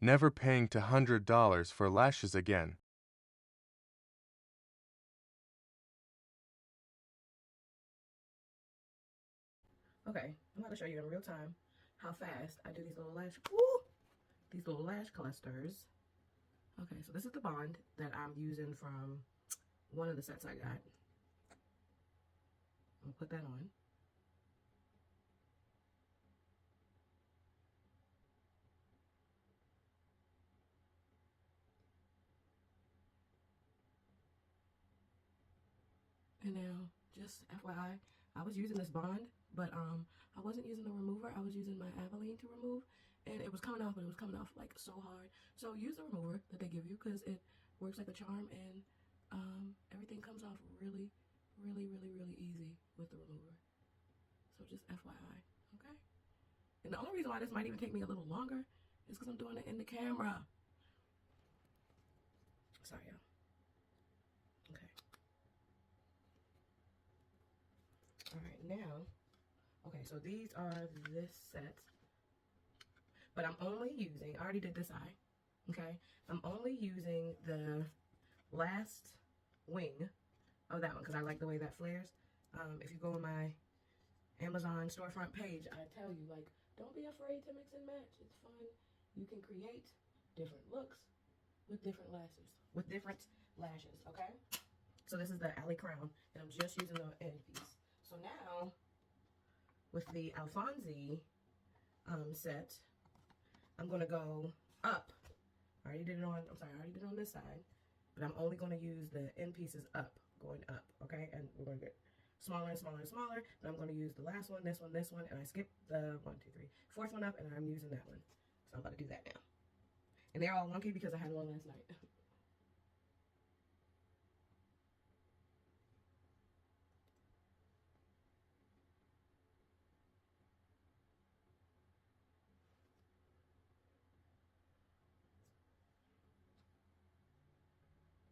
Never paying to $100 for lashes again. Okay, I'm about to show you in real time how fast I do these little lash clusters. Okay, so this is the bond that I'm using from one of the sets I got. I'll put that on. And now, just FYI, I was using this bond, but I wasn't using the remover. I was using my Aveline to remove, and it was coming off, but it was coming off like so hard. So use the remover that they give you because it works like a charm, and everything comes off really, really, really, really easy with the remover. So just FYI, okay? And the only reason why this might even take me a little longer is because I'm doing it in the camera. Sorry, y'all. Okay. All right, now, okay, so these are this set, but I'm only using, I already did this eye, okay? I'm only using the last wing of that one because I like the way that flares. If you go on my Amazon storefront page, I tell you, like, don't be afraid to mix and match. It's fun. You can create different looks with different lashes, okay? So this is the Alley Crown, and I'm just using the end piece. So now, with the Alfonsi set, I'm gonna go up. I already did it on, I already did it on this side, but I'm only gonna use the end pieces up, going up, okay? And we're gonna get smaller and smaller and smaller, but I'm gonna use the last one, this one, and I skipped the 1, 2, 3, fourth one up, and I'm using that one. So I'm about to do that now. And they're all wonky because I had one last night.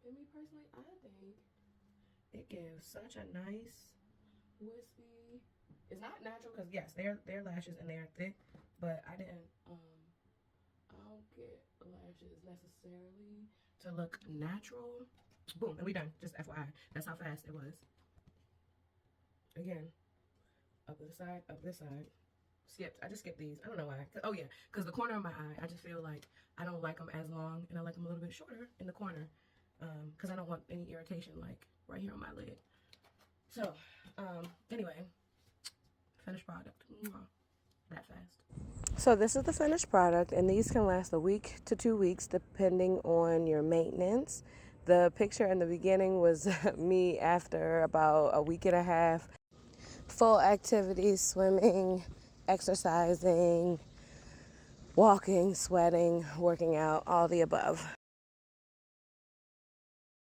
And me personally, I think it gives such a nice wispy. It's not natural because yes, they're lashes and they are thick, but I didn't I don't get lashes necessarily to look natural. Boom, and we done. Just FYI, that's how fast it was. Again, up this side, up this side. Skipped. I just skipped these. I don't know why. Oh yeah, because the corner of my eye, I just feel like I don't like them as long, and I like them a little bit shorter in the corner, because I don't want any irritation like right here on my lid. So, anyway, finished product. That fast. So this is the finished product, and these can last a week to 2 weeks depending on your maintenance. The picture in the beginning was me after about a week and a half. Full activities, swimming, exercising, walking, sweating, working out, all the above.